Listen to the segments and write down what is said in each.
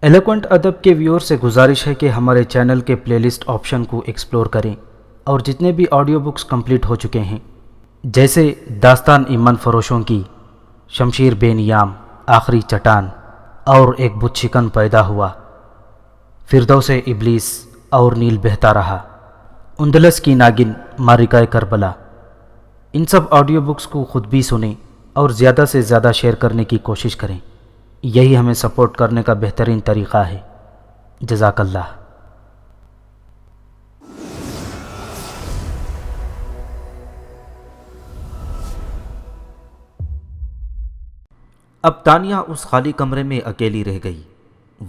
Eloquent ادب کے ویور سے گزارش ہے کہ ہمارے چینل کے پلے لسٹ آپشن کو ایکسپلور کریں اور جتنے بھی آڈیو بکس کمپلیٹ ہو چکے ہیں جیسے داستان ایمن فروشوں کی، شمشیر بے نیام، آخری چٹان اور ایک بت شکن پیدا ہوا، فردوس ابلیس اور نیل بہتا رہا، اندلس کی ناگن، مارکہ کربلا، ان سب آڈیو بکس کو خود بھی سنیں اور زیادہ سے زیادہ شیئر کرنے کی کوشش کریں۔ یہی ہمیں سپورٹ کرنے کا بہترین طریقہ ہے۔ جزاک اللہ۔ اب تانیہ اس خالی کمرے میں اکیلی رہ گئی۔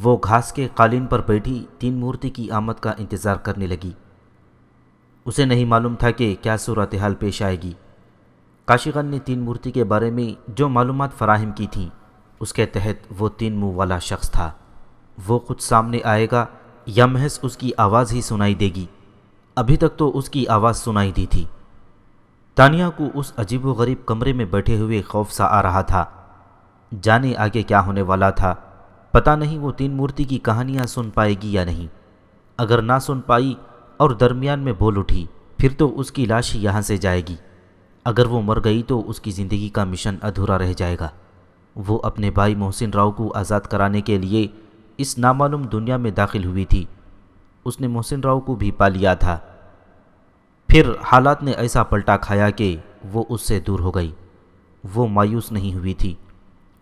وہ گھاس کے قالین پر بیٹھی تین مورتی کی آمد کا انتظار کرنے لگی۔ اسے نہیں معلوم تھا کہ کیا صورتحال پیش آئے گی۔ کاشیغن نے تین مورتی کے بارے میں جو معلومات فراہم کی تھیں اس کے تحت وہ تین منہ والا شخص تھا۔ وہ خود سامنے آئے گا یا محض اس کی آواز ہی سنائی دے گی؟ ابھی تک تو اس کی آواز سنائی دی تھی۔ تانیہ کو اس عجیب و غریب کمرے میں بیٹھے ہوئے خوف سا آ رہا تھا۔ جانے آگے کیا ہونے والا تھا، پتہ نہیں وہ تین مورتی کی کہانیاں سن پائے گی یا نہیں۔ اگر نہ سن پائی اور درمیان میں بول اٹھی پھر تو اس کی لاش یہاں سے جائے گی۔ اگر وہ مر گئی تو اس کی زندگی کا مشن ادھورا رہ جائے گا۔ وہ اپنے بھائی محسن راؤ کو آزاد کرانے کے لیے اس نامعلوم دنیا میں داخل ہوئی تھی۔ اس نے محسن راؤ کو بھی پا لیا تھا، پھر حالات نے ایسا پلٹا کھایا کہ وہ اس سے دور ہو گئی۔ وہ مایوس نہیں ہوئی تھی۔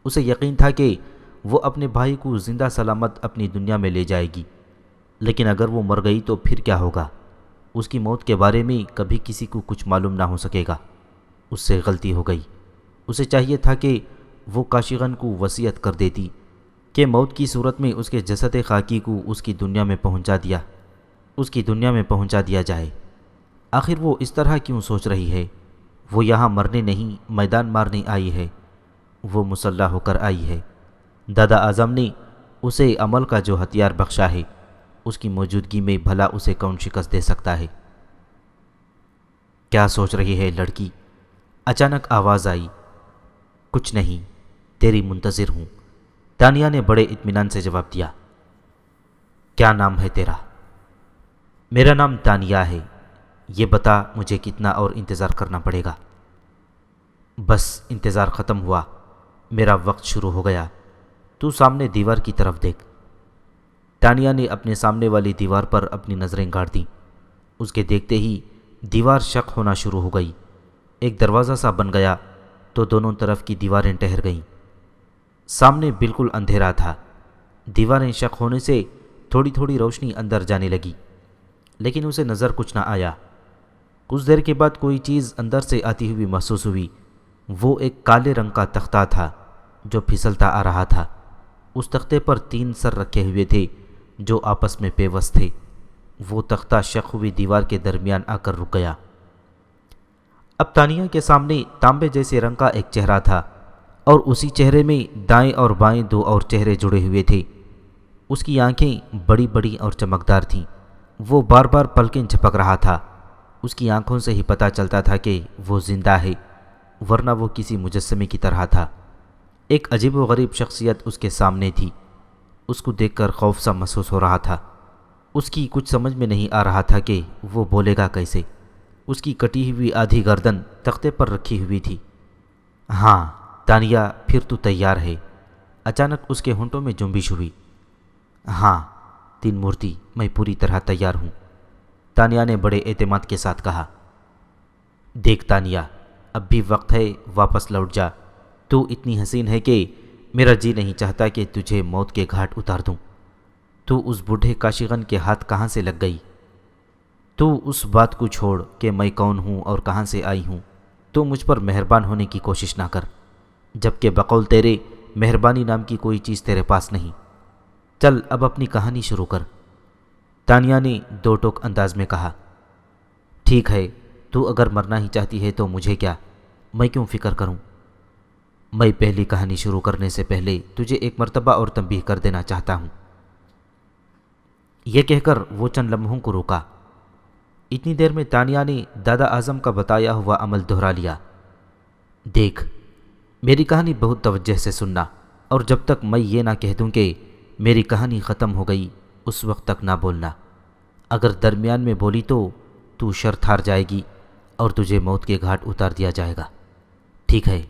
اسے یقین تھا کہ وہ اپنے بھائی کو زندہ سلامت اپنی دنیا میں لے جائے گی، لیکن اگر وہ مر گئی تو پھر کیا ہوگا؟ اس کی موت کے بارے میں کبھی کسی کو کچھ معلوم نہ ہو سکے گا۔ اس سے غلطی ہو گئی۔ اسے چاہیے تھا کہ وہ کاشیغن کو وصیت کر دیتی کہ موت کی صورت میں اس کے جسد خاکی کو اس کی دنیا میں پہنچا دیا جائے۔ آخر وہ اس طرح کیوں سوچ رہی ہے؟ وہ یہاں مرنے نہیں میدان مارنے آئی ہے۔ وہ مسلح ہو کر آئی ہے۔ دادا اعظم نے اسے عمل کا جو ہتھیار بخشا ہے اس کی موجودگی میں بھلا اسے کون شکست دے سکتا ہے؟ کیا سوچ رہی ہے لڑکی؟ اچانک آواز آئی۔ کچھ نہیں، تیری منتظر ہوں، تانیہ نے بڑے اطمینان سے جواب دیا۔ کیا نام ہے تیرا؟ میرا نام تانیہ ہے۔ یہ بتا مجھے کتنا اور انتظار کرنا پڑے گا؟ بس انتظار ختم ہوا، میرا وقت شروع ہو گیا۔ تو سامنے دیوار کی طرف دیکھ۔ تانیہ نے اپنے سامنے والی دیوار پر اپنی نظریں گاڑ دیں۔ اس کے دیکھتے ہی دیوار شق ہونا شروع ہو گئی۔ ایک دروازہ سا بن گیا تو دونوں طرف کی دیواریں ٹہر گئیں۔ سامنے بالکل اندھیرا تھا۔ دیواریں شق ہونے سے تھوڑی تھوڑی روشنی اندر جانے لگی، لیکن اسے نظر کچھ نہ آیا۔ کچھ دیر کے بعد کوئی چیز اندر سے آتی ہوئی محسوس ہوئی۔ وہ ایک کالے رنگ کا تختہ تھا جو پھسلتا آ رہا تھا۔ اس تختے پر تین سر رکھے ہوئے تھے جو آپس میں پیوست تھے۔ وہ تختہ شق ہوئی دیوار کے درمیان آ کر رک گیا۔ اب تانیہ کے سامنے تانبے جیسے رنگ کا ایک چہرہ تھا اور اسی چہرے میں دائیں اور بائیں دو اور چہرے جڑے ہوئے تھے۔ اس کی آنکھیں بڑی بڑی اور چمکدار تھیں۔ وہ بار بار پلکیں جھپک رہا تھا۔ اس کی آنکھوں سے ہی پتہ چلتا تھا کہ وہ زندہ ہے، ورنہ وہ کسی مجسمے کی طرح تھا۔ ایک عجیب و غریب شخصیت اس کے سامنے تھی۔ اس کو دیکھ کر خوف سا محسوس ہو رہا تھا۔ اس کی کچھ سمجھ میں نہیں آ رہا تھا کہ وہ بولے گا کیسے۔ اس کی کٹی ہوئی آدھی گردن تختے پر رکھی ہوئی تھی۔ ہاں تانیہ، پھر تو تیار ہے؟ اچانک اس کے ہونٹوں میں جنبش ہوئی۔ ہاں تین مورتی، میں پوری طرح تیار ہوں، تانیہ نے بڑے اعتماد کے ساتھ کہا۔ دیکھ تانیہ، اب بھی وقت ہے، واپس لوٹ جا۔ تو اتنی حسین ہے کہ میرا جی نہیں چاہتا کہ تجھے موت کے گھاٹ اتار دوں۔ تو اس بوڑھے کاشیغن کے ہاتھ کہاں سے لگ گئی؟ تو اس بات کو چھوڑ کہ میں کون ہوں اور کہاں سے آئی ہوں۔ تو مجھ پر مہربان ہونے کی کوشش نہ کر، جبکہ بقول تیرے مہربانی نام کی کوئی چیز تیرے پاس نہیں۔ چل اب اپنی کہانی شروع کر، تانیہ نے دو ٹوک انداز میں کہا۔ ٹھیک ہے، تو اگر مرنا ہی چاہتی ہے تو مجھے کیا، میں کیوں فکر کروں؟ میں پہلی کہانی شروع کرنے سے پہلے تجھے ایک مرتبہ اور تنبیہ کر دینا چاہتا ہوں۔ یہ کہہ کر وہ چند لمحوں کو روکا۔ اتنی دیر میں تانیہ نے دادا اعظم کا بتایا ہوا عمل دہرا لیا۔ دیکھ، میری کہانی بہت توجہ سے سننا، اور جب تک میں یہ نہ کہہ دوں کہ میری کہانی ختم ہو گئی اس وقت تک نہ بولنا، اگر درمیان میں بولی تو شرط ہار جائے گی اور تجھے موت کے گھاٹ اتار دیا جائے گا، ٹھیک ہے؟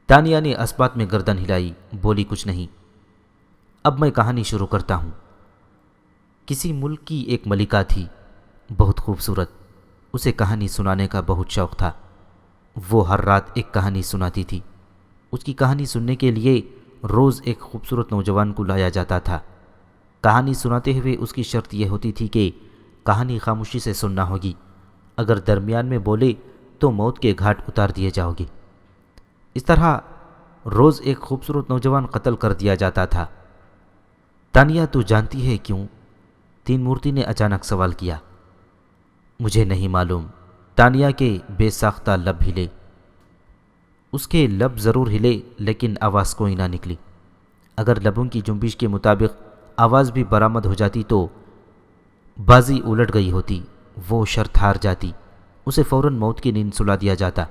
تانیہ نے اسبات میں گردن ہلائی، بولی کچھ نہیں۔ اب میں کہانی شروع کرتا ہوں۔ کسی ملک کی ایک ملکہ تھی، بہت خوبصورت، اسے کہانی سنانے کا بہت شوق تھا۔ وہ ہر رات ایک کہانی سناتی تھی۔ اس کی کہانی سننے کے لیے روز ایک خوبصورت نوجوان کو لایا جاتا تھا۔ کہانی سناتے ہوئے اس کی شرط یہ ہوتی تھی کہ کہانی خاموشی سے سننا ہوگی، اگر درمیان میں بولے تو موت کے گھاٹ اتار دیے جاؤ گے۔ اس طرح روز ایک خوبصورت نوجوان قتل کر دیا جاتا تھا۔ تانیہ تو جانتی ہے کیوں؟ تین مورتی نے اچانک سوال کیا۔ مجھے نہیں معلوم، تانیہ کے بے ساختہ لب ہلے۔ اس کے لب ضرور ہلے لیکن آواز کوئی نہ نکلی۔ اگر لبوں کی جنبش کے مطابق آواز بھی برآمد ہو جاتی تو بازی الٹ گئی ہوتی، وہ شرط ہار جاتی، اسے فوراً موت کی نیند سلا دیا جاتا۔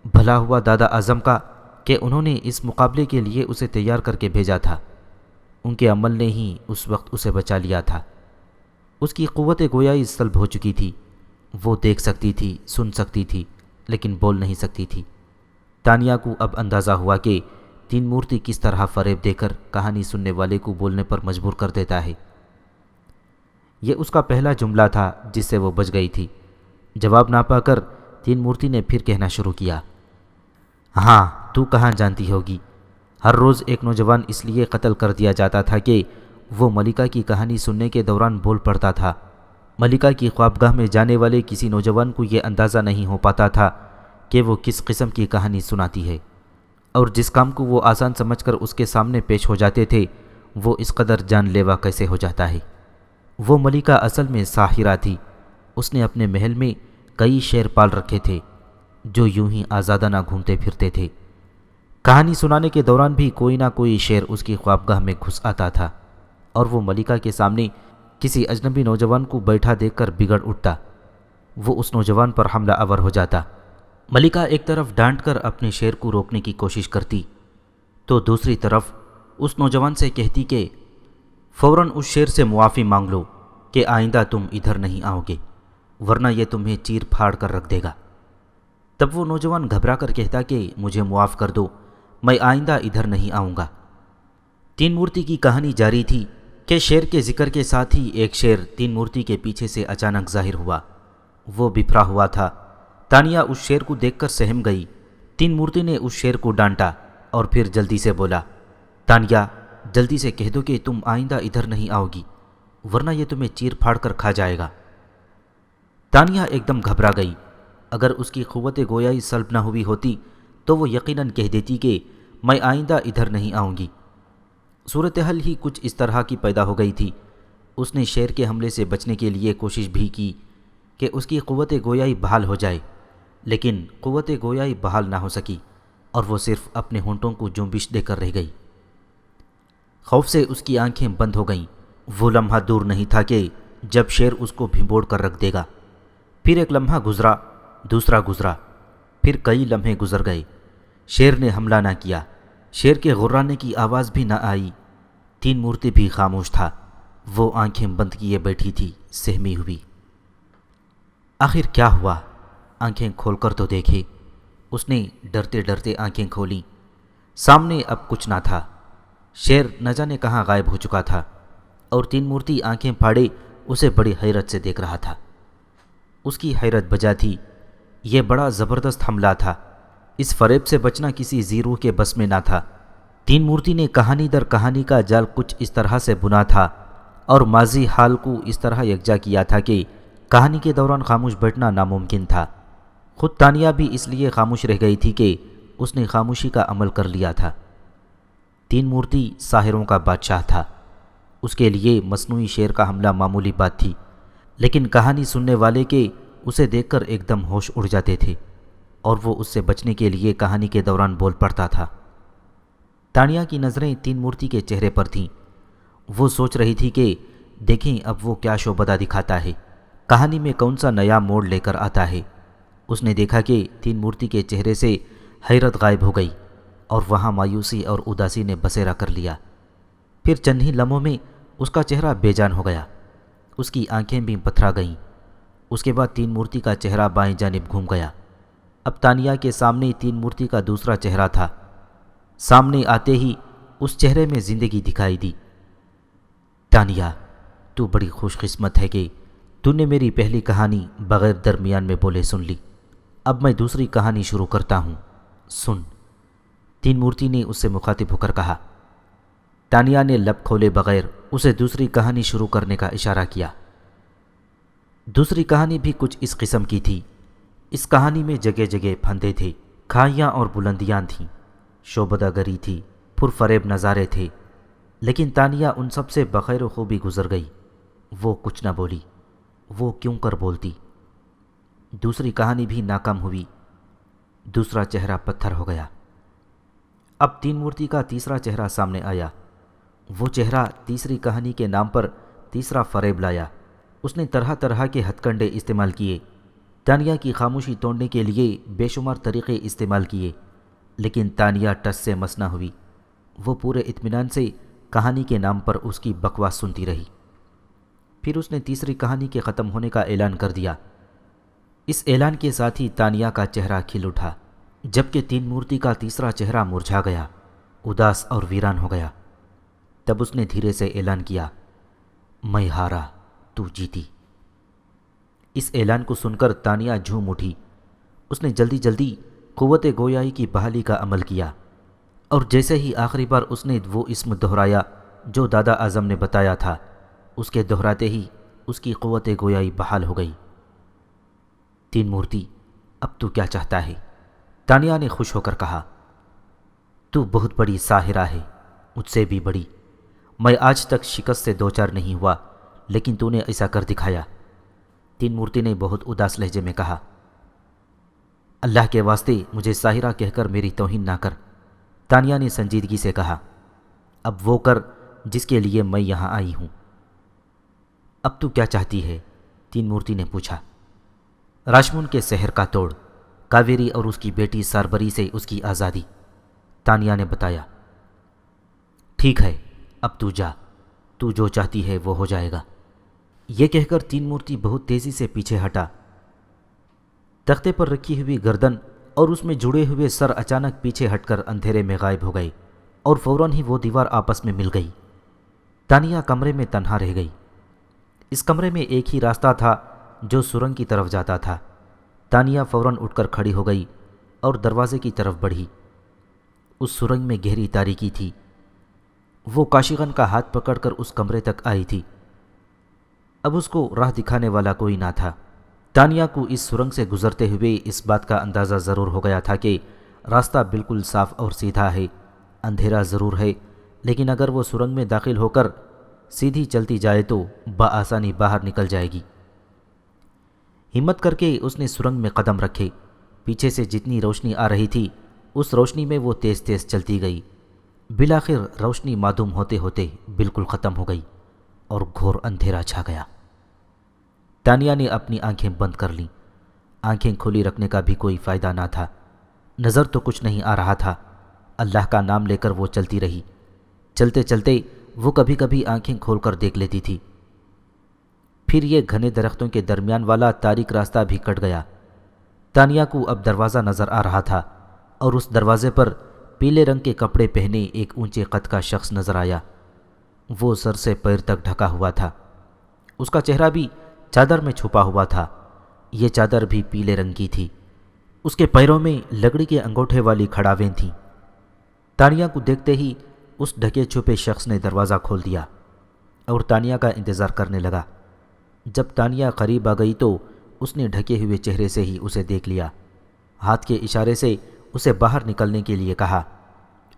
بھلا ہوا دادا اعظم کا کہ انہوں نے اس مقابلے کے لیے اسے تیار کر کے بھیجا تھا۔ ان کے عمل نے ہی اس وقت اسے بچا لیا تھا۔ اس کی قوت گویائی سلب ہو چکی تھی، وہ دیکھ سکتی تھی، سن سکتی تھی، لیکن بول نہیں سکتی تھی۔ تانیہ کو اب اندازہ ہوا کہ تین مورتی کس طرح فریب دے کر کہانی سننے والے کو بولنے پر مجبور کر دیتا ہے۔ یہ اس کا پہلا جملہ تھا جس سے وہ بچ گئی تھی۔ جواب نہ پا کر تین مورتی نے پھر کہنا شروع کیا۔ ہاں، تو کہاں جانتی ہوگی، ہر روز ایک نوجوان اس لیے قتل کر دیا جاتا تھا کہ وہ ملکہ کی کہانی سننے کے دوران بول پڑتا تھا۔ ملکہ کی خوابگاہ میں جانے والے کسی نوجوان کو یہ اندازہ نہیں ہو پاتا تھا کہ وہ کس قسم کی کہانی سناتی ہے، اور جس کام کو وہ آسان سمجھ کر اس کے سامنے پیش ہو جاتے تھے وہ اس قدر جان لیوا کیسے ہو جاتا ہے۔ وہ ملکہ اصل میں ساحرہ تھی۔ اس نے اپنے محل میں کئی شیر پال رکھے تھے جو یوں ہی آزادانہ گھومتے پھرتے تھے۔ کہانی سنانے کے دوران بھی کوئی نہ کوئی شیر اس کی خوابگاہ میں گھس آتا تھا اور وہ ملکہ کے سامنے کسی اجنبی نوجوان کو بیٹھا دیکھ کر بگڑ اٹھتا۔ وہ اس نوجوان پر حملہ آور ہو جاتا۔ ملکہ ایک طرف ڈانٹ کر اپنے شیر کو روکنے کی کوشش کرتی تو دوسری طرف اس نوجوان سے کہتی کہ فوراً اس شیر سے معافی مانگ لو کہ آئندہ تم ادھر نہیں آؤ گے، ورنہ یہ تمہیں چیر پھاڑ کر رکھ دے گا۔ تب وہ نوجوان گھبرا کر کہتا کہ مجھے معاف کر دو، میں آئندہ ادھر نہیں آؤں گا۔ تین مورتی کی کہانی جاری تھی کہ شیر کے ذکر کے ساتھ ہی ایک شیر تین مورتی کے پیچھے سے اچانک ظاہر ہوا۔ وہ بپھرا ہوا تھا۔ تانیہ اس شیر کو دیکھ کر سہم گئی۔ تین مورتی نے اس شیر کو ڈانٹا اور پھر جلدی سے بولا، تانیہ، جلدی سے کہہ دو کہ تم آئندہ ادھر نہیں آؤ گی، ورنہ یہ تمہیں چیر پھاڑ کر کھا جائے گا۔ تانیہ ایک دم گھبرا گئی۔ اگر اس کی قوت گویائی سلب نہ ہوئی ہوتی تو وہ یقیناً کہہ دیتی کہ میں آئندہ ادھر نہیں آؤں گی۔ صورتحال ہی کچھ اس طرح کی پیدا ہو گئی تھی۔ اس نے شیر کے حملے سے بچنے کے لیے کوشش بھی کی کہ اس کی قوت گویائی بحال ہو جائے، لیکن قوت گویائی بحال نہ ہو سکی اور وہ صرف اپنے ہونٹوں کو جنبش دے کر رہ گئی۔ خوف سے اس کی آنکھیں بند ہو گئیں۔ وہ لمحہ دور نہیں تھا کہ جب شیر اس کو بھنبوڑ کر رکھ دے گا۔ پھر ایک لمحہ گزرا، دوسرا گزرا، پھر کئی لمحے گزر گئے۔ شیر نے حملہ نہ کیا، شیر کے غرانے کی آواز بھی نہ آئی۔ تین مورتی بھی خاموش تھا، وہ آنکھیں بند کیے بیٹھی تھی، سہمی ہوئی۔ آخر کیا ہوا؟ آنکھیں کھول کر تو دیکھے۔ اس نے ڈرتے ڈرتے آنکھیں کھولیں۔ سامنے اب کچھ نہ تھا۔ شیر نہ جانے کہاں غائب ہو چکا تھا اور تین مورتی آنکھیں پھاڑے اسے بڑی حیرت سے دیکھ رہا تھا۔ اس کی حیرت بجا تھی۔ یہ بڑا زبردست حملہ تھا۔ اس فریب سے بچنا کسی زیرو کے بس میں نہ تھا۔ تین مورتی نے کہانی در کہانی کا جال کچھ اس طرح سے بنا تھا اور ماضی حال کو اس طرح یکجا کیا تھا کہ کہانی کے دوران خاموش بیٹھنا ناممکن تھا۔ خود تانیہ بھی اس لیے خاموش رہ گئی تھی کہ اس نے خاموشی کا عمل کر لیا تھا۔ تین مورتی ساحروں کا بادشاہ تھا۔ اس کے لیے مصنوعی شیر کا حملہ معمولی بات تھی، لیکن کہانی سننے والے کے اسے دیکھ کر ایک دم ہوش اڑ جاتے تھے اور وہ اس سے بچنے کے لیے کہانی کے دوران بول پڑتا تھا۔ تانیہ کی نظریں تین مورتی کے چہرے پر تھیں۔ وہ سوچ رہی تھی کہ دیکھیں اب وہ کیا شعبدہ دکھاتا ہے، کہانی میں کون سا نیا موڑ لے کر آتا ہے۔ اس نے دیکھا کہ تین مورتی کے چہرے سے حیرت غائب ہو گئی اور وہاں مایوسی اور اداسی نے بسیرا کر لیا۔ پھر چند ہی لمحوں میں اس کا چہرہ بے جان ہو گیا، اس کی آنکھیں بھی پتھرا گئیں۔ اس کے بعد تین مورتی کا چہرہ بائیں جانب گھوم گیا۔ اب تانیہ کے سامنے تین مورتی کا دوسرا چہرہ تھا۔ سامنے آتے ہی اس چہرے میں زندگی دکھائی دی۔ تانیہ، تو بڑی خوش قسمت ہے کہ تو نے میری پہلی کہانی بغیر درمیان میں بولے سن لی۔ اب میں دوسری کہانی شروع کرتا ہوں، سن۔ تین مورتی نے اس سے مخاطب ہو کر کہا۔ تانیہ نے لب کھولے بغیر اسے دوسری کہانی شروع کرنے کا اشارہ کیا۔ دوسری کہانی بھی کچھ اس قسم کی تھی۔ اس کہانی میں جگہ جگہ پھندے تھے، کھائیاں اور بلندیاں تھیں، شوبدہ گری تھی، پرفریب نظارے تھے، لیکن تانیہ ان سب سے بخیر و خوبی گزر گئی۔ وہ کچھ نہ بولی، وہ کیوں کر بولتی؟ دوسری کہانی بھی ناکام ہوئی، دوسرا چہرہ پتھر ہو گیا۔ اب تین مورتی کا تیسرا چہرہ سامنے آیا۔ وہ چہرہ تیسری کہانی کے نام پر تیسرا فریب لایا۔ اس نے طرح طرح کے ہتھ کنڈے استعمال کیے، تانیہ کی خاموشی توڑنے کے لیے بے شمار طریقے استعمال کیے، لیکن تانیہ ٹس سے مس نہ ہوئی۔ وہ پورے اطمینان سے کہانی کے نام پر اس کی بکواس سنتی رہی۔ پھر اس نے تیسری کہانی کے ختم ہونے کا اعلان کر دیا۔ اس اعلان کے ساتھ ہی تانیہ کا چہرہ کھل اٹھا، جبکہ تین مورتی کا تیسرا چہرہ مرجھا گیا، اداس اور ویران ہو گیا۔ تب اس نے دھیرے سے اعلان کیا، میں ہارا، تو جیتی۔ اس اعلان کو سن کر تانیہ جھوم اٹھی۔ اس نے جلدی جلدی قوت گویائی کی بحالی کا عمل کیا، اور جیسے ہی آخری بار اس نے وہ اسم دہرایا جو دادا اعظم نے بتایا تھا، اس کے دہراتے ہی اس کی قوت گویائی بحال ہو گئی۔ تین مورتی، اب تو کیا چاہتا ہے؟ تانیہ نے خوش ہو کر کہا۔ تو بہت بڑی ساحرہ ہے، مجھ سے بھی بڑی۔ میں آج تک شکست سے دوچار نہیں ہوا، لیکن تو نے ایسا کر دکھایا۔ تین مورتی نے بہت اداس لہجے میں کہا۔ اللہ کے واسطے مجھے ساحرہ کہہ کر میری توہین نہ کر، تانیہ نے سنجیدگی سے کہا۔ اب وہ کر جس کے لیے میں یہاں آئی ہوں۔ اب تو کیا چاہتی ہے؟ تین مورتی نے پوچھا۔ راشمون کے شہر کا توڑ، کاویری اور اس کی بیٹی ساربری سے اس کی آزادی، تانیہ نے بتایا۔ ٹھیک ہے، اب تو جا، تو جو چاہتی ہے وہ ہو جائے گا۔ یہ کہہ کر تین مورتی بہت تیزی سے پیچھے ہٹا۔ تختے پر رکھی ہوئی گردن اور اس میں جڑے ہوئے سر اچانک پیچھے ہٹ کر اندھیرے میں غائب ہو گئے، اور فوراً ہی وہ دیوار آپس میں مل گئی۔ تانیہ کمرے میں تنہا رہ گئی۔ اس کمرے میں ایک ہی راستہ تھا جو سرنگ کی طرف جاتا تھا۔ تانیہ فوراً اٹھ کر کھڑی ہو گئی اور دروازے کی طرف بڑھی۔ اس سرنگ میں گہری تاریکی تھی۔ وہ کاشیغن کا ہاتھ پکڑ کر اس کمرے تک آئی تھی۔ اب اس کو راہ دکھانے والا کوئی نہ تھا۔ تانیہ کو اس سرنگ سے گزرتے ہوئے اس بات کا اندازہ ضرور ہو گیا تھا کہ راستہ بالکل صاف اور سیدھا ہے، اندھیرا ضرور ہے، لیکن اگر وہ سرنگ میں داخل ہو کر سیدھی چلتی جائے تو بآسانی باہر نکل جائے گی۔ ہمت کر کے اس نے سرنگ میں قدم رکھے۔ پیچھے سے جتنی روشنی آ رہی تھی، اس روشنی میں وہ تیز تیز چلتی گئی۔ بالآخر روشنی معدوم ہوتے ہوتے بالکل ختم ہو گئی اور گھور اندھیرا چھا گیا۔ تانیہ نے اپنی آنکھیں بند کر لیں۔ آنکھیں کھلی رکھنے کا بھی کوئی فائدہ نہ تھا، نظر تو کچھ نہیں آ رہا تھا۔ اللہ کا نام لے کر وہ چلتی رہی۔ چلتے چلتے وہ کبھی کبھی آنکھیں کھول کر دیکھ لیتی تھی۔ پھر یہ گھنے درختوں کے درمیان والا تاریک راستہ بھی کٹ گیا۔ تانیہ کو اب دروازہ نظر آ رہا تھا، اور اس دروازے پر پیلے رنگ کے کپڑے پہنے ایک اونچے قد کا شخص نظر آیا۔ وہ سر سے پیر تک ڈھکا ہوا تھا۔ اس کا چہرہ بھی چادر میں چھپا ہوا تھا۔ یہ چادر بھی پیلے رنگ کی تھی۔ اس کے پیروں میں لکڑی کے انگوٹھے والی کھڑاویں تھیں۔ تانیہ کو دیکھتے ہی اس ڈھکے چھپے شخص نے دروازہ کھول دیا اور تانیہ کا انتظار کرنے لگا۔ جب تانیہ قریب آ گئی تو اس نے ڈھکے ہوئے چہرے سے ہی اسے دیکھ لیا، ہاتھ کے اشارے سے اسے باہر نکلنے کے لیے کہا،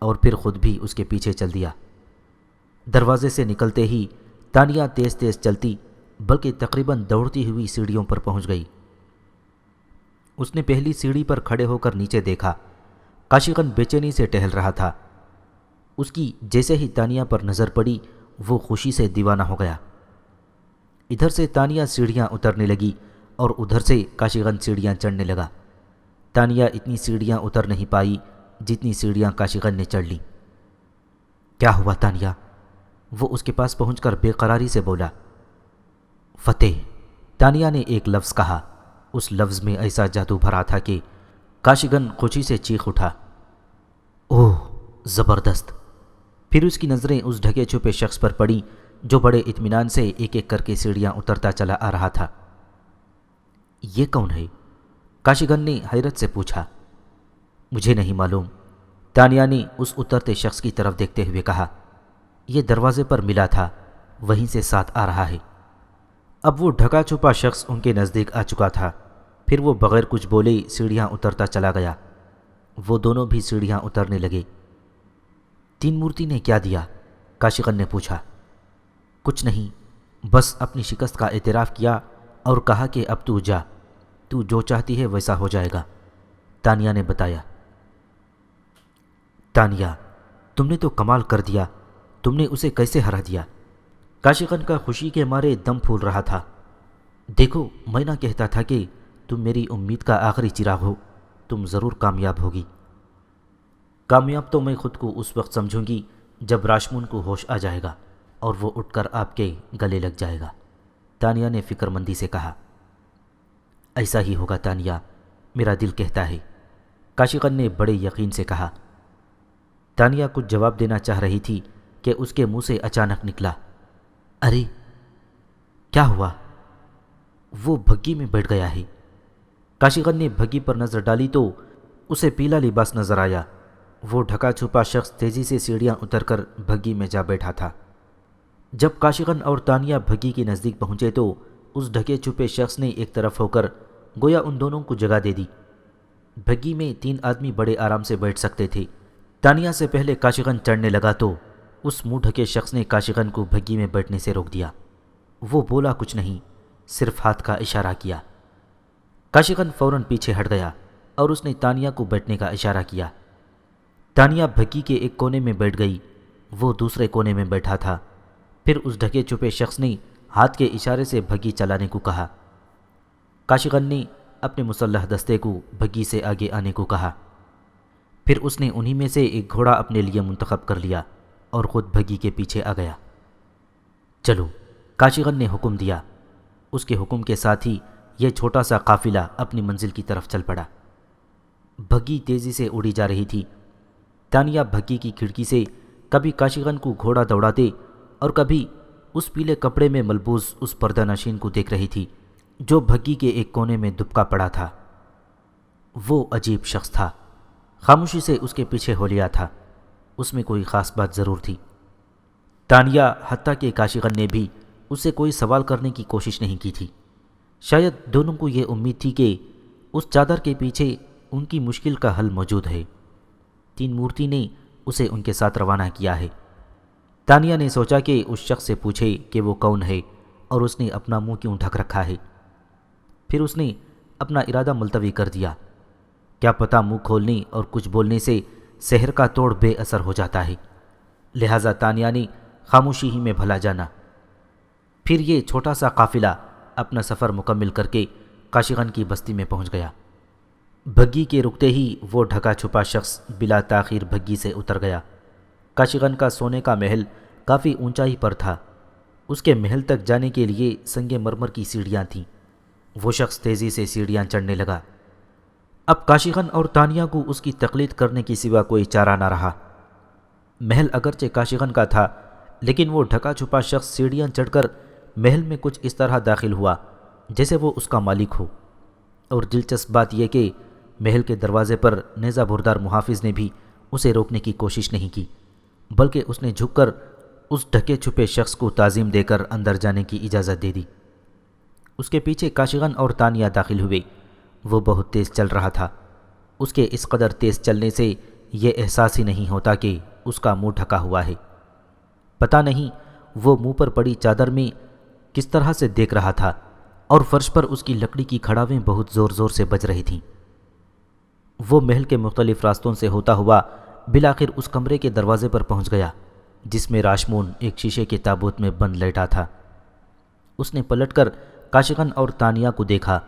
اور پھر خود بھی اس کے پیچھے چل دیا۔ دروازے سے نکلتے ہی تانیہ تیز تیز چلتی بلکہ تقریباً دوڑتی ہوئی سیڑھیوں پر پہنچ گئی۔ اس نے پہلی سیڑھی پر کھڑے ہو کر نیچے دیکھا۔ کاشیغن بے چینی سے ٹہل رہا تھا۔ اس کی جیسے ہی تانیہ پر نظر پڑی، وہ خوشی سے دیوانہ ہو گیا۔ ادھر سے تانیہ سیڑھیاں اترنے لگی اور ادھر سے کاشیغن سیڑھیاں چڑھنے لگا۔ تانیہ اتنی سیڑھیاں اتر نہیں پائی جتنی سیڑھیاں کاشیغن نے چڑھ لیں۔ کیا ہوا تانیہ؟ وہ اس کے پاس پہنچ کر بے قراری سے بولا، فتح۔ تانیہ نے ایک لفظ کہا، اس لفظ میں ایسا جادو بھرا تھا کہ کاشیگن خوشی سے چیخ اٹھا، اوہ زبردست! پھر اس کی نظریں اس ڈھکے چھپے شخص پر پڑیں جو بڑے اطمینان سے ایک ایک کر کے سیڑھیاں اترتا چلا آ رہا تھا۔ یہ کون ہے؟ کاشیگن نے حیرت سے پوچھا۔ مجھے نہیں معلوم، تانیہ نے اس اترتے شخص کی طرف دیکھتے ہوئے کہا۔ یہ دروازے پر ملا تھا، وہیں سے ساتھ آ رہا ہے۔ اب وہ ڈھکا چھپا شخص ان کے نزدیک آ چکا تھا۔ پھر وہ بغیر کچھ بولے سیڑھیاں اترتا چلا گیا۔ وہ دونوں بھی سیڑھیاں اترنے لگے۔ تین مورتی نے کیا دیا؟ کاشیگن نے پوچھا۔ کچھ نہیں، بس اپنی شکست کا اعتراف کیا اور کہا کہ اب تو جا، تو جو چاہتی ہے ویسا ہو جائے گا، تانیہ نے بتایا۔ تانیہ، تم نے تو کمال کر دیا، تم نے اسے کیسے ہرا دیا؟ کاشیگن کا خوشی کے مارے دم پھول رہا تھا۔ دیکھو، میں نہ کہتا تھا کہ تم میری امید کا آخری چراغ ہو، تم ضرور کامیاب ہوگی۔ کامیاب تو میں خود کو اس وقت سمجھوں گی جب راشمون کو ہوش آ جائے گا اور وہ اٹھ کر آپ کے گلے لگ جائے گا، تانیہ نے فکر مندی سے کہا۔ ایسا ہی ہوگا تانیہ، میرا دل کہتا ہے، کاشیگن نے بڑے یقین سے کہا۔ تانیہ کچھ جواب دینا چاہ رہی تھی کہ اس کے منہ سے اچانک نکلا، ارے کیا ہوا؟ وہ بھگی میں بیٹھ گیا ہے۔ کاشیگن نے بھگی پر نظر ڈالی تو اسے پیلا لباس نظر آیا۔ وہ ڈھکا چھپا شخص تیزی سے سیڑھیاں اتر کر بھگی میں جا بیٹھا تھا۔ جب کاشیگن اور تانیہ بھگی کے نزدیک پہنچے تو اس ڈھکے چھپے شخص نے ایک طرف ہو کر گویا ان دونوں کو جگہ دے دی۔ بھگی میں تین آدمی بڑے آرام سے بیٹھ سکتے تھے۔ تانیہ سے پہلے کاشیگن چڑھنے لگا تو اس منہ ڈھکے شخص نے کاشیگن کو بھگی میں بیٹھنے سے روک دیا۔ وہ بولا کچھ نہیں، صرف ہاتھ کا اشارہ کیا۔ کاشیگن فوراً پیچھے ہٹ گیا اور اس نے تانیہ کو بیٹھنے کا اشارہ کیا۔ تانیہ بھگی کے ایک کونے میں بیٹھ گئی، وہ دوسرے کونے میں بیٹھا تھا۔ پھر اس ڈھکے چھپے شخص نے ہاتھ کے اشارے سے بھگی چلانے کو کہا۔ کاشیگن نے اپنے مسلح دستے کو بھگی سے آگے آنے کو کہا۔ پھر اس نے انہی میں سے ایک گھوڑا اپنے لیے منتخب کر لیا اور خود بھگی کے پیچھے آ گیا۔ چلو، کاشیگن نے حکم دیا۔ اس کے حکم کے ساتھ ہی یہ چھوٹا سا قافلہ اپنی منزل کی طرف چل پڑا۔ بھگی تیزی سے اڑی جا رہی تھی۔ تانیہ بھگی کی کھڑکی سے کبھی کاشیگن کو گھوڑا دوڑاتے اور کبھی اس پیلے کپڑے میں ملبوس اس پردہ نشین کو دیکھ رہی تھی جو بھگی کے ایک کونے میں دبکا پڑا تھا۔ وہ عجیب شخص تھا، خاموشی سے اس کے پیچھے ہو لیا تھا۔ اس میں کوئی خاص بات ضرور تھی۔ تانیہ حتیٰ کہ کاشیگن نے بھی اس سے کوئی سوال کرنے کی کوشش نہیں کی تھی۔ شاید دونوں کو یہ امید تھی کہ اس چادر کے پیچھے ان کی مشکل کا حل موجود ہے۔ تین مورتی نے اسے ان کے ساتھ روانہ کیا ہے۔ تانیہ نے سوچا کہ اس شخص سے پوچھے کہ وہ کون ہے اور اس نے اپنا منہ کیوں ڈھک رکھا ہے۔ پھر اس نے اپنا ارادہ ملتوی کر دیا۔ کیا پتہ منہ کھولنے اور کچھ بولنے سے سحر کا توڑ بے اثر ہو جاتا ہے، لہٰذا تانیہ نے خاموشی ہی میں بھلا جانا۔ پھر یہ چھوٹا سا قافلہ اپنا سفر مکمل کر کے کاشیگن کی بستی میں پہنچ گیا۔ بھگی کے رکتے ہی وہ ڈھکا چھپا شخص بلا تاخیر بھگی سے اتر گیا۔ کاشیگن کا سونے کا محل کافی اونچائی پر تھا۔ اس کے محل تک جانے کے لیے سنگ مرمر کی سیڑھیاں تھیں۔ وہ شخص تیزی سے سیڑھیاں چڑھنے لگا۔ اب کاشیگن اور تانیہ کو اس کی تقلید کرنے کی سوا کوئی چارہ نہ رہا۔ محل اگرچہ کاشیگن کا تھا، لیکن وہ ڈھکا چھپا شخص سیڑھیاں چڑھ کر محل میں کچھ اس طرح داخل ہوا جیسے وہ اس کا مالک ہو۔ اور دلچسپ بات یہ کہ محل کے دروازے پر نیزہ بردار محافظ نے بھی اسے روکنے کی کوشش نہیں کی، بلکہ اس نے جھک کر اس ڈھکے چھپے شخص کو تعظیم دے کر اندر جانے کی اجازت دے دی۔ اس کے پیچھے کاشیگن اور تانیہ داخل ہوئے۔ وہ بہت تیز چل رہا تھا۔ اس کے اس قدر تیز چلنے سے یہ احساس ہی نہیں ہوتا کہ اس کا منہ ڈھکا ہوا ہے۔ پتہ نہیں وہ منہ پر پڑی چادر میں کس طرح سے دیکھ رہا تھا، اور فرش پر اس کی لکڑی کی کھڑاویں بہت زور زور سے بج رہی تھیں۔ وہ محل کے مختلف راستوں سے ہوتا ہوا بالآخر اس کمرے کے دروازے پر پہنچ گیا جس میں راشمون ایک شیشے کے تابوت میں بند لیٹا تھا۔ اس نے پلٹ کر کاشیگن اور تانیہ کو دیکھا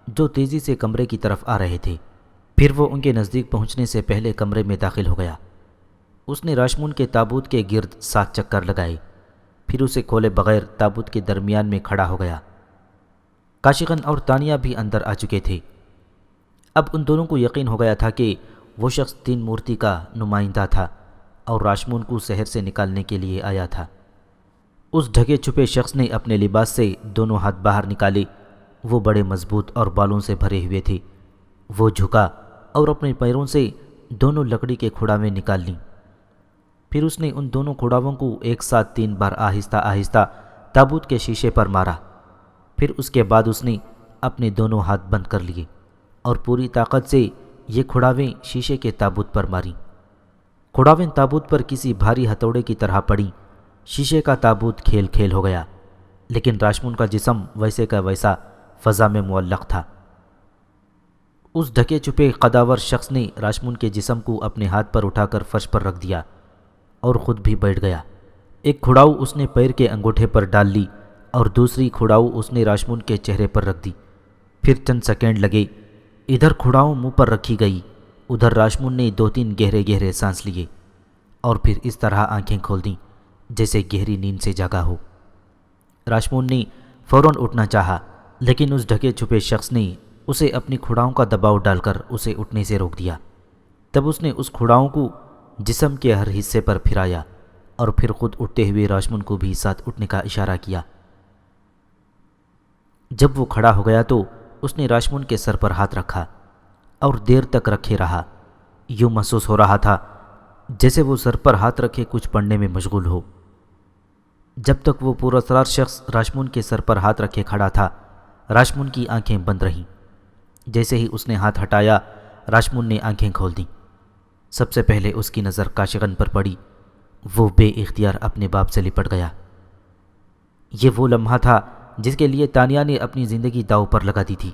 جو تیزی سے کمرے کی طرف آ رہے تھے۔ پھر وہ ان کے نزدیک پہنچنے سے پہلے کمرے میں داخل ہو گیا۔ اس نے راشمون کے تابوت کے گرد 7 چکر لگائے پھر اسے کھولے بغیر تابوت کے درمیان میں کھڑا ہو گیا۔ کاشغن اور تانیہ بھی اندر آ چکے تھے۔ اب ان دونوں کو یقین ہو گیا تھا کہ وہ شخص تین مورتی کا نمائندہ تھا اور راشمون کو شہر سے نکالنے کے لیے آیا تھا۔ اس ڈھکے چھپے شخص نے اپنے لباس سے دونوں ہاتھ باہر نکالے۔ وہ بڑے مضبوط اور بالوں سے بھرے ہوئے تھے۔ وہ جھکا اور اپنے پیروں سے دونوں لکڑی کے کھڑاویں نکال لیں۔ پھر اس نے ان دونوں کھڑاووں کو ایک ساتھ 3 بار آہستہ آہستہ تابوت کے شیشے پر مارا۔ پھر اس کے بعد اس نے اپنے دونوں ہاتھ بند کر لیے اور پوری طاقت سے یہ کھڑاویں شیشے کے تابوت پر ماریں۔ کھڑاویں تابوت پر کسی بھاری ہتھوڑے کی طرح پڑیں۔ شیشے کا تابوت کھیل کھیل ہو گیا، لیکن راشمون کا جسم ویسے کا ویسا فضا میں معلق تھا۔ اس ڈھکے چھپے قداور شخص نے راشمون کے جسم کو اپنے ہاتھ پر اٹھا کر فرش پر رکھ دیا اور خود بھی بیٹھ گیا۔ ایک کھڑاؤ اس نے پیر کے انگوٹھے پر ڈال لی اور دوسری کھڑاؤ اس نے راشمون کے چہرے پر رکھ دی۔ پھر چند سیکنڈ لگے۔ ادھر کھڑاؤ منہ پر رکھی گئی، ادھر راشمون نے 2-3 گہرے گہرے سانس لیے اور پھر اس طرح آنکھیں کھول دیں جیسے گہری نیند سے جاگا ہو۔ راشمون نے فوراً اٹھنا چاہا، لیکن اس ڈھکے چھپے شخص نے اسے اپنی کھڑاؤں کا دباؤ ڈال کر اسے اٹھنے سے روک دیا۔ تب اس نے اس کھڑاؤں کو جسم کے ہر حصے پر پھرایا اور پھر خود اٹھتے ہوئے راشمون کو بھی ساتھ اٹھنے کا اشارہ کیا۔ جب وہ کھڑا ہو گیا تو اس نے راشمون کے سر پر ہاتھ رکھا اور دیر تک رکھے رہا۔ یوں محسوس ہو رہا تھا جیسے وہ سر پر ہاتھ رکھے کچھ پڑھنے میں مشغول ہو۔ جب تک وہ پراسرار شخص راشمون کے سر پر ہاتھ رکھے کھڑا تھا، راشمون کی آنکھیں بند رہیں۔ جیسے ہی اس نے ہاتھ ہٹایا، راشمون نے آنکھیں کھول دیں۔ سب سے پہلے اس کی نظر کاشغن پر پڑی۔ وہ بے اختیار اپنے باپ سے لپٹ گیا۔ یہ وہ لمحہ تھا جس کے لیے تانیہ نے اپنی زندگی داؤ پر لگا دی تھی۔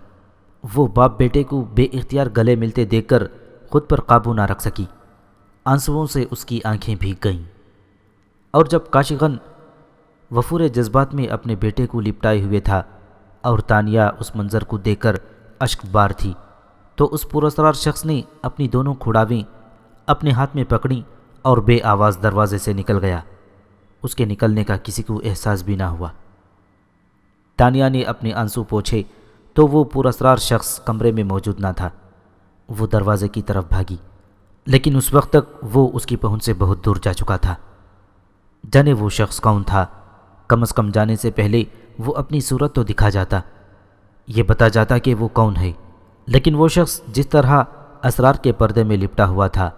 وہ باپ بیٹے کو بے اختیار گلے ملتے دیکھ کر خود پر قابو نہ رکھ سکی۔ آنسوؤں سے اس کی آنکھیں بھیگ گئیں، اور جب کاشغن وفور جذبات میں اپنے بیٹے کو لپٹائے ہوئے تھا اور تانیہ اس منظر کو دیکھ کر اشک بار تھی، تو اس پراسرار شخص نے اپنی دونوں کھڑاویں اپنے ہاتھ میں پکڑیں اور بے آواز دروازے سے نکل گیا۔ اس کے نکلنے کا کسی کو احساس بھی نہ ہوا۔ تانیہ نے اپنے آنسو پوچھے تو وہ پراسرار شخص کمرے میں موجود نہ تھا۔ وہ دروازے کی طرف بھاگی، لیکن اس وقت تک وہ اس کی پہنچ سے بہت دور جا چکا تھا۔ جانے وہ شخص کون تھا؟ کم از کم جانے سے پہلے وہ اپنی صورت تو دکھا جاتا، یہ بتا جاتا کہ وہ کون ہے۔ لیکن وہ شخص جس طرح اسرار کے پردے میں لپٹا ہوا تھا،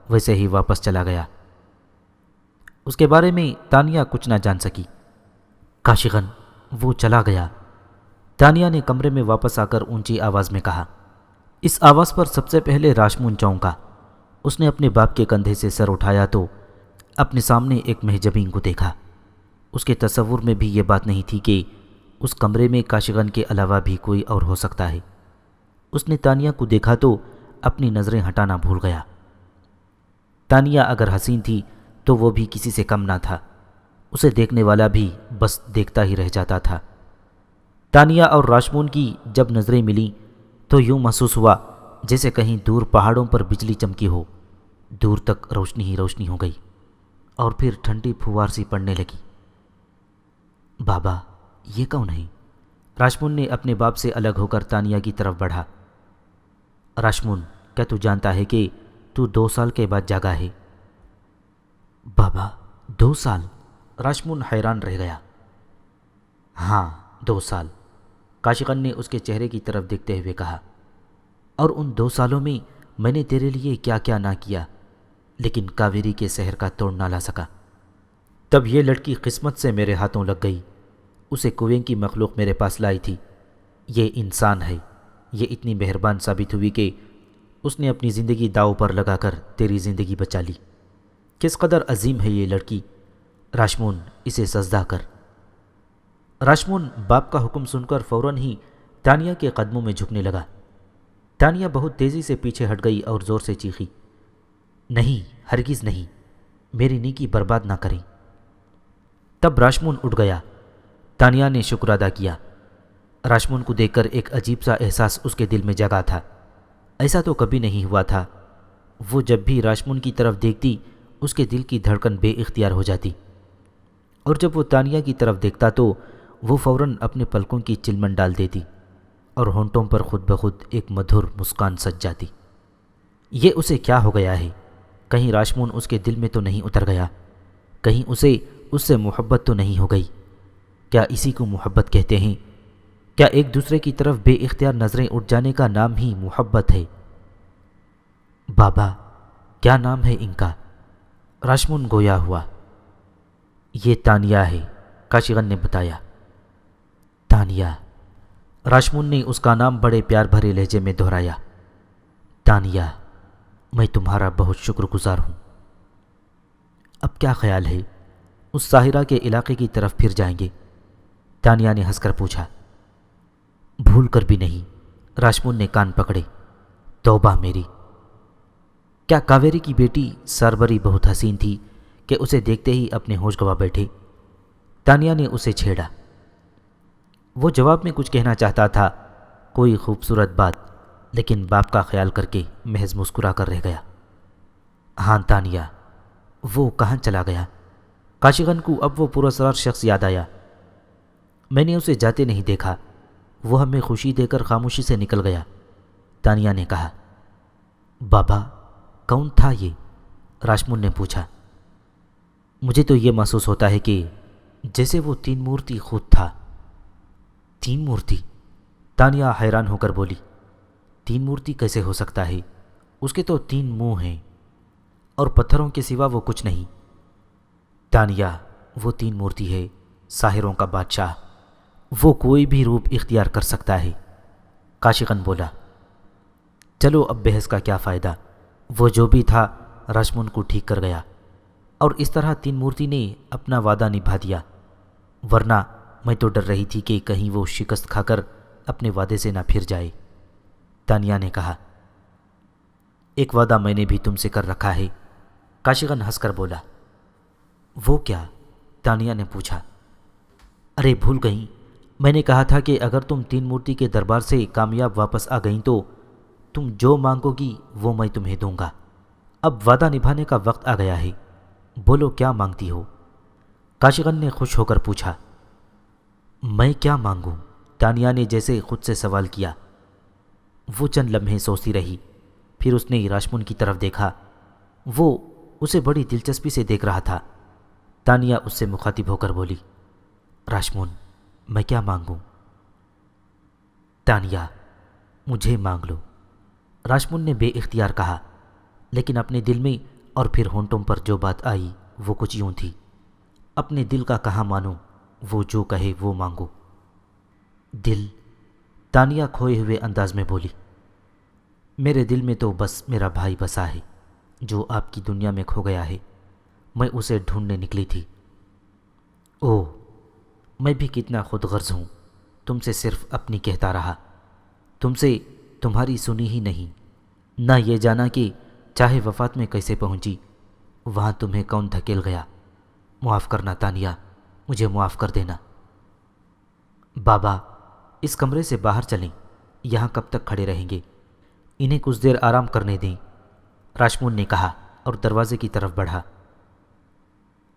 ویسے ہی واپس چلا گیا۔ اس کے بارے میں تانیہ کچھ نہ جان سکی۔ کاشغن، وہ چلا گیا، تانیہ نے کمرے میں واپس آ کر اونچی آواز میں کہا۔ اس آواز پر سب سے پہلے راشمون چونکا۔ اس نے اپنے باپ کے کندھے سے سر اٹھایا تو اپنے سامنے ایک محجبین کو دیکھا۔ اس کے تصور میں بھی یہ بات نہیں تھی کہ اس کمرے میں کاشغن کے علاوہ بھی کوئی اور ہو سکتا ہے۔ اس نے تانیہ کو دیکھا تو اپنی نظریں ہٹانا بھول گیا۔ تانیہ اگر حسین تھی تو وہ بھی کسی سے کم نہ تھا۔ اسے دیکھنے والا بھی بس دیکھتا ہی رہ جاتا تھا۔ تانیہ اور راشمون کی جب نظریں ملیں تو یوں محسوس ہوا جیسے کہیں دور پہاڑوں پر بجلی چمکی ہو۔ دور تک روشنی ہی روشنی ہو گئی اور پھر ٹھنڈی پھوار سی پڑنے لگی۔ بابا، یہ کون ہے؟ راشمون نے اپنے باپ سے الگ ہو کر تانیہ کی طرف بڑھا۔ راشمون، کیا تو جانتا ہے کہ تو 2 سال کے بعد جاگا ہے؟ بابا، 2 سال؟ راشمون حیران رہ گیا۔ ہاں، 2 سال، کاشغن نے اس کے چہرے کی طرف دیکھتے ہوئے کہا۔ اور ان 2 سالوں میں میں نے تیرے لیے کیا کیا نہ کیا، لیکن کاویری کے شہر کا توڑ نہ لا سکا۔ تب یہ لڑکی قسمت سے میرے ہاتھوں لگ گئی۔ اسے کنویں کی مخلوق میرے پاس لائی تھی۔ یہ انسان ہے۔ یہ اتنی مہربان ثابت ہوئی کہ اس نے اپنی زندگی داؤ پر لگا کر تیری زندگی بچا لی۔ کس قدر عظیم ہے یہ لڑکی۔ راشمون، اسے سجدہ کر۔ راشمون باپ کا حکم سن کر فوراً ہی تانیہ کے قدموں میں جھکنے لگا۔ تانیہ بہت تیزی سے پیچھے ہٹ گئی اور زور سے چیخی، نہیں، ہرگز نہیں، میری نیکی برباد نہ کریں۔ تب راشمون اٹھ گیا۔ تانیہ نے شکر ادا کیا۔ راشمون کو دیکھ کر ایک عجیب سا احساس اس کے دل میں جگا تھا۔ ایسا تو کبھی نہیں ہوا تھا۔ وہ جب بھی راشمون کی طرف دیکھتی، اس کے دل کی دھڑکن بے اختیار ہو جاتی۔ اور جب وہ تانیہ کی طرف دیکھتا تو وہ فوراً اپنے پلکوں کی چلمن ڈال دیتی اور ہونٹوں پر خود بخود ایک مدھر مسکان سج جاتی۔ یہ اسے کیا ہو گیا ہے؟ کہیں راشمون اس کے دل میں تو نہیں اتر گیا؟ کہیں اسے اس سے محبت تو نہیں ہو گئی؟ کیا اسی کو محبت کہتے ہیں؟ کیا ایک دوسرے کی طرف بے اختیار نظریں اٹھ جانے کا نام ہی محبت ہے؟ بابا، کیا نام ہے ان کا؟ راشمون گویا ہوا۔ یہ تانیہ ہے، کاشیغن نے بتایا۔ تانیہ؟ راشمون نے اس کا نام بڑے پیار بھرے لہجے میں دہرایا۔ تانیہ، میں تمہارا بہت شکر گزار ہوں۔ اب کیا خیال ہے؟ اس ساحرہ کے علاقے کی طرف پھر جائیں گے؟ تانیہ نے ہنس کر پوچھا۔ بھول کر بھی نہیں، راشمون نے کان پکڑے۔ توبہ میری! کیا کاویری کی بیٹی ساربری بہت حسین تھی کہ اسے دیکھتے ہی اپنے ہوش گوا بیٹھے؟ تانیہ نے اسے چھیڑا۔ وہ جواب میں کچھ کہنا چاہتا تھا، کوئی خوبصورت بات، لیکن باپ کا خیال کر کے محض مسکرا کر رہ گیا۔ ہاں تانیہ، وہ کہاں چلا گیا؟ کاشیغن کو اب وہ پراسرار شخص یاد آیا۔ میں نے اسے جاتے نہیں دیکھا، وہ ہمیں خوشی دے کر خاموشی سے نکل گیا، تانیہ نے کہا۔ بابا، کون تھا یہ؟ راشمون نے پوچھا۔ مجھے تو یہ محسوس ہوتا ہے کہ جیسے وہ تین مورتی خود تھا۔ تین مورتی؟ تانیہ حیران ہو کر بولی۔ تین مورتی کیسے ہو سکتا ہے؟ اس کے تو تین منہ ہیں اور پتھروں کے سوا وہ کچھ نہیں۔ تانیہ، وہ تین مورتی ہے ساحروں کا بادشاہ، وہ کوئی بھی روپ اختیار کر سکتا ہے، کاشیغن بولا۔ چلو اب بحث کا کیا فائدہ، وہ جو بھی تھا راشمون کو ٹھیک کر گیا، اور اس طرح تین مورتی نے اپنا وعدہ نبھا دیا، ورنہ میں تو ڈر رہی تھی کہ کہیں وہ شکست کھا کر اپنے وعدے سے نہ پھر جائے، تانیہ نے کہا۔ ایک وعدہ میں نے بھی تم سے کر رکھا ہے، کاشیغن ہنس کر بولا۔ وہ کیا؟ تانیہ نے پوچھا۔ ارے بھول گئیں، میں نے کہا تھا کہ اگر تم تین مورتی کے دربار سے کامیاب واپس آ گئیں تو تم جو مانگو گی وہ میں تمہیں دوں گا۔ اب وعدہ نبھانے کا وقت آ گیا ہے، بولو کیا مانگتی ہو؟ کاشیغن نے خوش ہو کر پوچھا۔ میں کیا مانگوں؟ تانیہ نے جیسے خود سے سوال کیا۔ وہ چند لمحے سوچتی رہی، پھر اس نے راشمون کی طرف دیکھا، وہ اسے بڑی دلچسپی سے دیکھ رہا تھا۔ تانیہ اس سے مخاطب ہو کر بولی، راشمون، میں کیا مانگوں؟ تانیہ، مجھے مانگ لو، راشمون نے بے اختیار کہا، لیکن اپنے دل میں اور پھر ہونٹوں پر جو بات آئی وہ کچھ یوں تھی، اپنے دل کا کہاں مانوں، وہ جو کہے وہ مانگو۔ دل؟ تانیہ کھوئے ہوئے انداز میں بولی۔ میرے دل میں تو بس میرا بھائی بسا ہے جو آپ کی دنیا میں کھو گیا ہے، میں اسے ڈھونڈنے نکلی تھی۔ اوہ، میں بھی کتنا خود غرض ہوں، تم سے صرف اپنی کہتا رہا، تم سے تمہاری سنی ہی نہیں، نہ یہ جانا کہ چاہے وفات میں کیسے پہنچی، وہاں تمہیں کون دھکیل گیا۔ معاف کرنا تانیہ، مجھے معاف کر دینا۔ بابا، اس کمرے سے باہر چلیں، یہاں کب تک کھڑے رہیں گے؟ انہیں کچھ دیر آرام کرنے دیں، راشمون نے کہا اور دروازے کی طرف بڑھا۔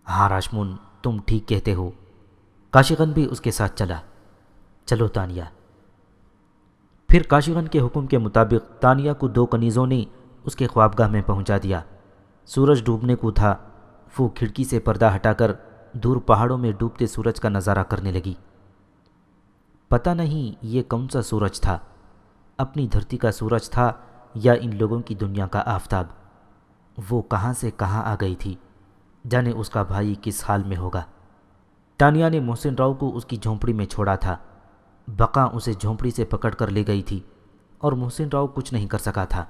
ہاں راشمون، تم ٹھیک کہتے ہو، کاشیغن بھی اس کے ساتھ چلا۔ چلو تانیہ۔ پھر کاشیغن کے حکم کے مطابق تانیہ کو دو کنیزوں نے اس کے خوابگاہ میں پہنچا دیا۔ سورج ڈوبنے کو تھا، وہ کھڑکی سے پردہ ہٹا کر دور پہاڑوں میں ڈوبتے سورج کا نظارہ کرنے لگی۔ پتہ نہیں یہ کون سا سورج تھا، اپنی دھرتی کا سورج تھا یا ان لوگوں کی دنیا کا آفتاب۔ وہ کہاں سے کہاں آ گئی تھی، جانے اس کا بھائی کس حال میں ہوگا۔ تانیہ نے محسن راؤ کو اس کی جھونپڑی میں چھوڑا تھا، بقا اسے جھونپڑی سے پکڑ کر لے گئی تھی اور محسن راؤ کچھ نہیں کر سکا تھا۔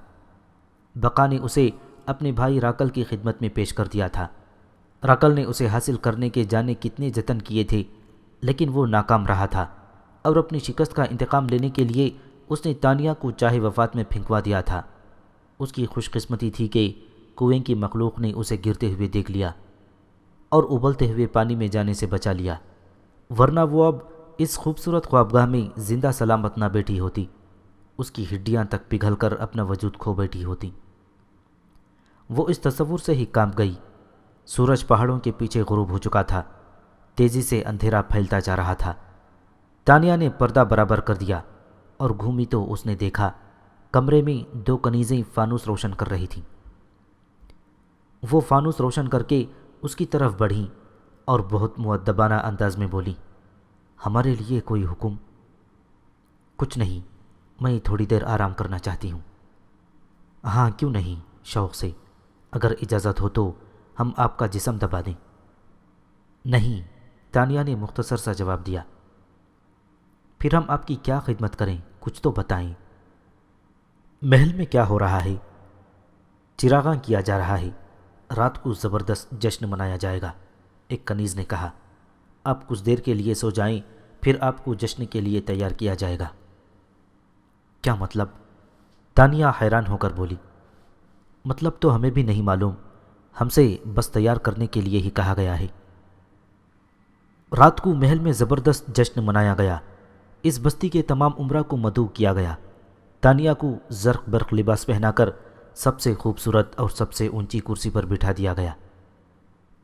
بقا نے اسے اپنے بھائی راکل کی خدمت میں پیش کر دیا تھا۔ راکل نے اسے حاصل کرنے کے جانے کتنے جتن کیے تھے، لیکن وہ ناکام رہا تھا، اور اپنی شکست کا انتقام لینے کے لیے اس نے تانیہ کو چاہے وفات میں پھینکوا دیا تھا۔ اس کی خوش قسمتی تھی کہ کنویں کی مخلوق نے اسے گرتے ہوئے دیکھ لیا اور ابلتے ہوئے پانی میں جانے سے بچا لیا، ورنہ وہ اب اس خوبصورت خوابگاہ میں زندہ سلامت نہ بیٹھی ہوتی، اس کی ہڈیاں تک پگھل کر اپنا وجود کھو بیٹھی ہوتی۔ وہ اس تصور سے ہی کانپ گئی۔ سورج پہاڑوں کے پیچھے غروب ہو چکا تھا، تیزی سے اندھیرا پھیلتا جا رہا تھا۔ تانیہ نے پردہ برابر کر دیا اور گھومی تو اس نے دیکھا کمرے میں 2 کنیزیں فانوس روشن کر رہی تھیں۔ وہ فانوس روشن کر کے اس کی طرف بڑھیں اور بہت مؤدبانہ انداز میں بولی، ہمارے لیے کوئی حکم؟ کچھ نہیں، میں تھوڑی دیر آرام کرنا چاہتی ہوں۔ ہاں کیوں نہیں، شوق سے، اگر اجازت ہو تو ہم آپ کا جسم دبا دیں۔ نہیں، تانیہ نے مختصر سا جواب دیا۔ پھر ہم آپ کی کیا خدمت کریں، کچھ تو بتائیں۔ محل میں کیا ہو رہا ہے؟ چراغاں کیا جا رہا ہے، رات کو زبردست جشن منایا جائے گا، ایک کنیز نے کہا۔ آپ کچھ دیر کے لیے سو جائیں، پھر آپ کو جشن کے لیے تیار کیا جائے گا۔ کیا مطلب؟ تانیہ حیران ہو کر بولی۔ مطلب تو ہمیں بھی نہیں معلوم، ہم سے بس تیار کرنے کے لیے ہی کہا گیا ہے۔ رات کو محل میں زبردست جشن منایا گیا، اس بستی کے تمام امراء کو مدعو کیا گیا۔ تانیہ کو زرق برق لباس پہنا کر سب سے خوبصورت اور سب سے اونچی کرسی پر بٹھا دیا گیا۔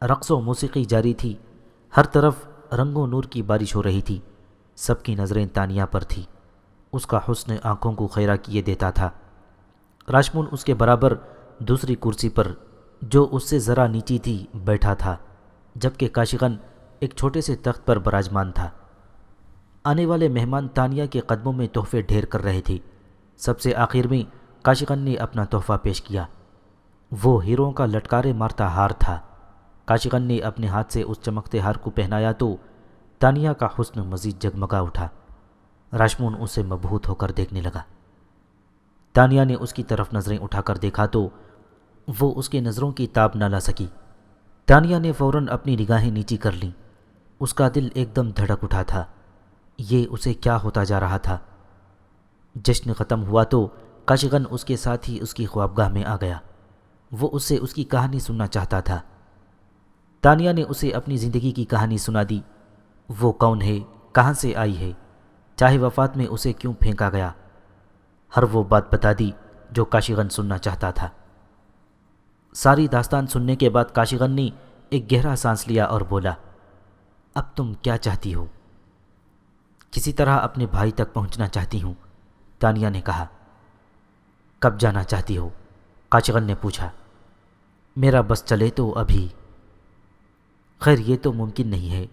رقص و موسیقی جاری تھی، ہر طرف رنگ و نور کی بارش ہو رہی تھی۔ سب کی نظریں تانیہ پر تھی، اس کا حسن آنکھوں کو خیرہ کیے دیتا تھا۔ راشمون اس کے برابر دوسری کرسی پر، جو اس سے ذرا نیچی تھی، بیٹھا تھا، جبکہ کاشغن ایک چھوٹے سے تخت پر براجمان تھا۔ آنے والے مہمان تانیہ کے قدموں میں تحفے ڈھیر کر رہے تھے۔ سب سے آخر میں کاشغن نے اپنا تحفہ پیش کیا، وہ ہیروں کا لٹکارے مارتا ہار تھا۔ کاشغن نے اپنے ہاتھ سے اس چمکتے ہار کو پہنایا تو تانیہ کا حسن مزید جگمگا اٹھا۔ راشمون اسے مبہوت ہو کر دیکھنے لگا۔ تانیہ نے اس کی طرف نظریں اٹھا کر دیکھا تو وہ اس کے نظروں کی تاب نہ لا سکی۔ تانیہ نے فوراً اپنی نگاہیں نیچی کر لیں۔ اس کا دل ایک دم دھڑک اٹھا تھا، یہ اسے کیا ہوتا جا رہا تھا؟ جشن ختم ہوا تو کاشغن اس کے ساتھ ہی اس کی خوابگاہ میں آ گیا۔ وہ اس سے اس کی کہانی سننا چاہتا تھا۔ تانیہ نے اسے اپنی زندگی کی کہانی سنا دی، وہ کون ہے، کہاں سے آئی ہے، چاہے وفات میں اسے کیوں پھینکا گیا، ہر وہ بات بتا دی جو کاشغن سننا چاہتا تھا۔ ساری داستان سننے کے بعد کاشغن نے ایک گہرا سانس لیا اور بولا، اب تم کیا چاہتی ہو؟ کسی طرح اپنے بھائی تک پہنچنا چاہتی ہوں، تانیہ نے کہا۔ کب جانا چاہتی ہو؟ کاشغن نے پوچھا۔ میرا بس چلے تو ابھی۔ خیر یہ تو ممکن نہیں ہے،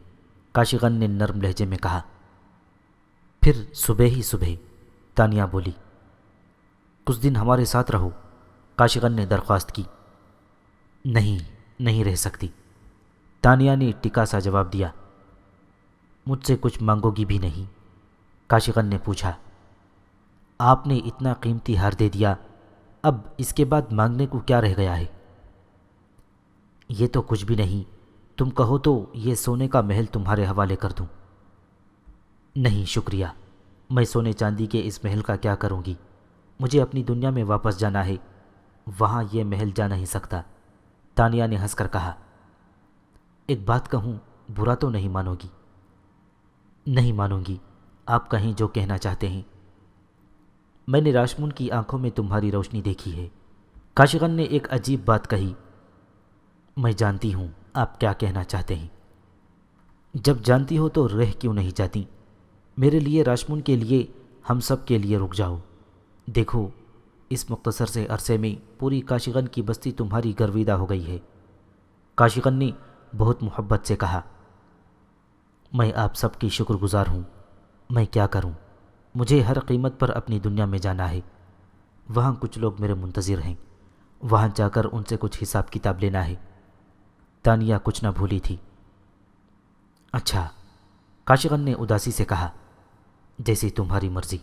کاشغن نے نرم لہجے میں کہا۔ پھر صبح ہی صبح، تانیہ بولی۔ کچھ دن ہمارے ساتھ رہو، کاشغن نے درخواست کی۔ نہیں رہ سکتی، تانیہ نے ٹکا سا جواب دیا۔ مجھ سے کچھ مانگو گی بھی نہیں؟ کاشغن نے پوچھا۔ آپ نے اتنا قیمتی ہار دے دیا، اب اس کے بعد مانگنے کو کیا رہ گیا ہے؟ یہ تو کچھ بھی نہیں، تم کہو تو یہ سونے کا محل تمہارے حوالے کر دوں۔ نہیں شکریہ، میں سونے چاندی کے اس محل کا کیا کروں گی؟ مجھے اپنی دنیا میں واپس جانا ہے، وہاں یہ محل جا نہیں سکتا، تانیہ نے ہنس کر کہا۔ ایک بات کہوں، برا تو نہیں مانو گی؟ نہیں مانوں گی، آپ کہیں جو کہنا چاہتے ہیں۔ میں نے راشمون کی آنکھوں میں تمہاری روشنی دیکھی ہے۔ کاشغن نے ایک عجیب بات کہی۔ میں جانتی ہوں آپ کیا کہنا چاہتے ہیں۔ جب جانتی ہو تو رہ کیوں نہیں جاتی؟ میرے لیے، راشمون کے لیے، ہم سب کے لیے رک جاؤ۔ دیکھو، اس مختصر سے عرصے میں پوری کاشغن کی بستی تمہاری گرویدہ ہو گئی ہے، کاشغن نے بہت محبت سے کہا۔ میں آپ سب کی شکر گزار ہوں، میں کیا کروں؟ مجھے ہر قیمت پر اپنی دنیا میں جانا ہے، وہاں کچھ لوگ میرے منتظر ہیں، وہاں جا کر ان سے کچھ حساب کتاب لینا ہے۔ تانیہ کچھ نہ بھولی تھی۔ اچھا، کاشغن نے اداسی سے کہا، جیسی تمہاری مرضی،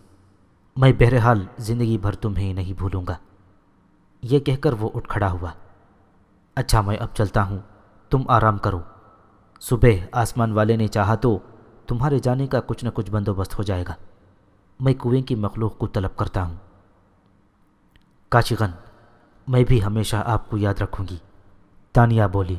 میں بہرحال زندگی بھر تمہیں نہیں بھولوں گا۔ یہ کہہ کر وہ اٹھ کھڑا ہوا۔ اچھا میں اب چلتا ہوں، تم آرام کرو، صبح آسمان والے نے چاہا تو تمہارے جانے کا کچھ نہ کچھ بندوبست ہو جائے گا۔ میں کنویں کی مخلوق کو طلب کرتا ہوں۔ کاشغن، میں بھی ہمیشہ آپ کو یاد رکھوں گی، تانیہ بولی۔